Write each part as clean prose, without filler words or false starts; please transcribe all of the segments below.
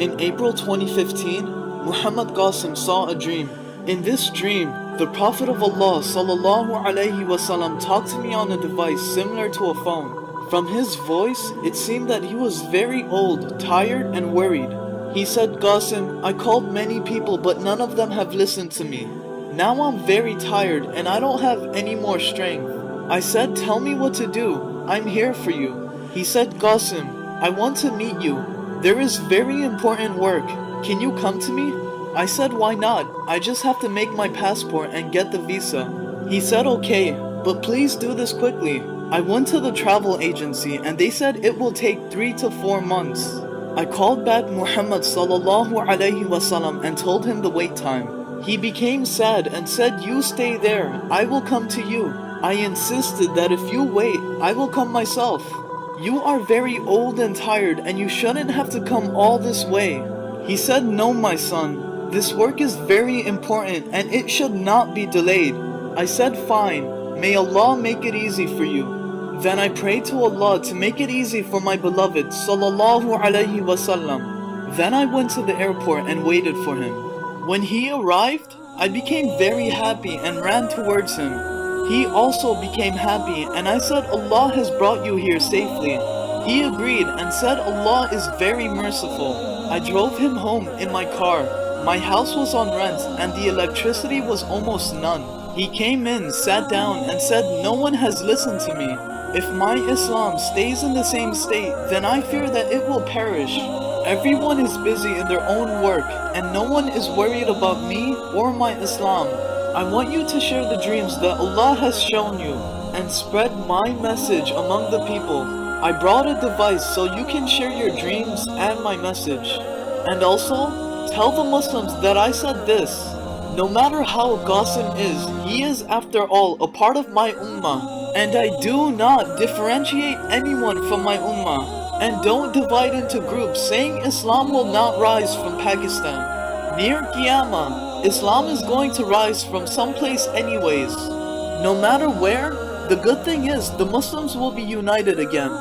In April 2015, Muhammad Qasim saw a dream. In this dream, the Prophet of Allah ﷺ talked to me on a device similar to a phone. From his voice, it seemed that he was very old, tired, and worried. He said, "Qasim, I called many people but none of them have listened to me. Now I'm very tired and I don't have any more strength." I said, "Tell me what to do. I'm here for you." He said, "Qasim, I want to meet you. There is very important work. Can you come to me?" I said, "Why not? I just have to make my passport and get the visa." He said, "Okay, but please do this quickly." I went to the travel agency and they said it will take 3 to 4 months. I called back Muhammad ﷺ and told him the wait time. He became sad and said, "You stay there, I will come to you." I insisted that if you wait, I will come myself. "You are very old and tired and you shouldn't have to come all this way." He said, "No, my son, this work is very important and it should not be delayed." I said, "Fine, may Allah make it easy for you." Then I prayed to Allah to make it easy for my beloved ﷺ. Then I went to the airport and waited for him. When he arrived, I became very happy and ran towards him. He also became happy and I said, "Allah has brought you here safely." He agreed and said, "Allah is very merciful." I drove him home in my car. My house was on rent and the electricity was almost none. He came in, sat down and said, "No one has listened to me. If my Islam stays in the same state, then I fear that it will perish. Everyone is busy in their own work and no one is worried about me or my Islam. I want you to share the dreams that Allah has shown you and spread my message among the people. I brought a device so you can share your dreams and my message. And also, tell the Muslims that I said this. No matter how Qasim is, he is after all a part of my ummah. And I do not differentiate anyone from my ummah. And don't divide into groups saying Islam will not rise from Pakistan. Near Qiyamah, Islam is going to rise from someplace anyways. No matter where, the good thing is the Muslims will be united again.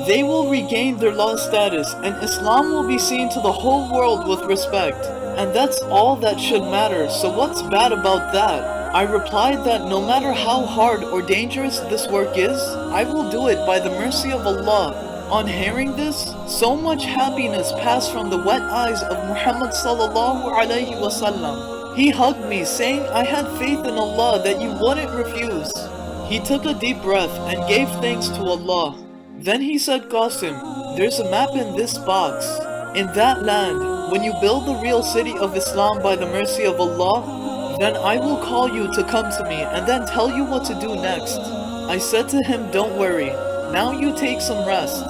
They will regain their lost status and Islam will be seen to the whole world with respect. And that's all that should matter, so what's bad about that? I replied that no matter how hard or dangerous this work is, I will do it by the mercy of Allah. On hearing this, so much happiness passed from the wet eyes of Muhammad ﷺ. He hugged me saying I had faith in Allah that you wouldn't refuse. He took a deep breath and gave thanks to Allah. Then he said, "Qasim, there's a map in this box. In that land, when you build the real city of Islam by the mercy of Allah, then I will call you to come to me and then tell you what to do next." I said to him, "Don't worry, now you take some rest.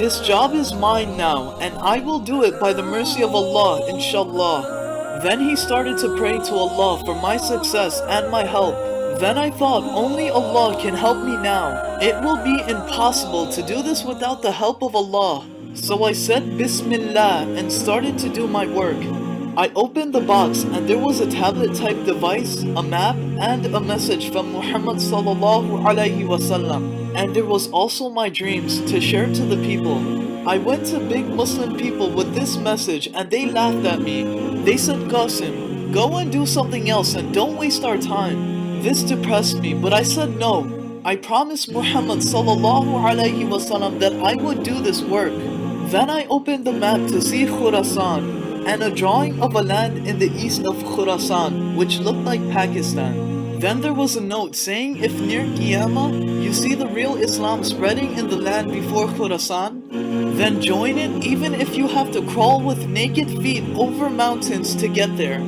This job is mine now and I will do it by the mercy of Allah, inshallah." Then he started to pray to Allah for my success and my help. Then I thought only Allah can help me now. It will be impossible to do this without the help of Allah. So I said Bismillah and started to do my work. I opened the box and there was a tablet type device, a map and a message from Muhammad ﷺ. And there was also my dreams to share to the people. I went to big Muslim people with this message and they laughed at me. They said, "Qasim, go and do something else and don't waste our time." This depressed me, but I said no. I promised Muhammad ﷺ that I would do this work. Then I opened the map to see Khurasan and a drawing of a land in the east of Khurasan, which looked like Pakistan. Then there was a note saying if near Qiyamah you see the real Islam spreading in the land before Khurasan, then join it even if you have to crawl with naked feet over mountains to get there.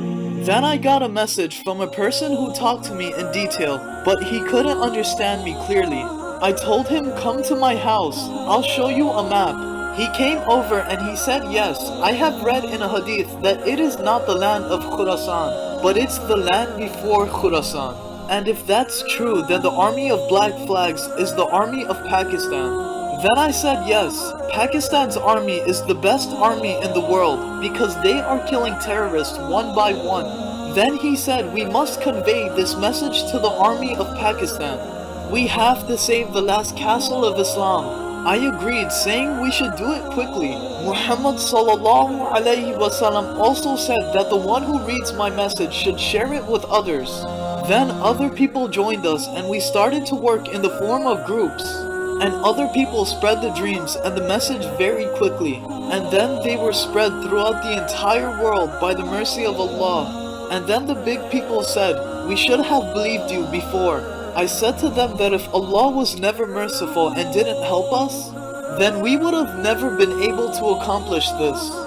Then I got a message from a person who talked to me in detail, but he couldn't understand me clearly. I told him, "Come to my house, I'll show you a map." He came over and he said, "Yes, I have read in a hadith that it is not the land of Khurasan, but it's the land before Khurasan. And if that's true, then the army of black flags is the army of Pakistan." Then I said, "Yes, Pakistan's army is the best army in the world because they are killing terrorists one by one." Then he said, "We must convey this message to the army of Pakistan. We have to save the last castle of Islam." I agreed, saying we should do it quickly. Muhammad sallallahu alayhi wasallam also said that the one who reads my message should share it with others. Then other people joined us and we started to work in the form of groups. And other people spread the dreams and the message very quickly. And then they were spread throughout the entire world by the mercy of Allah. And then the big people said, we should have believed you before. I said to them that if Allah was never merciful and didn't help us, then we would have never been able to accomplish this.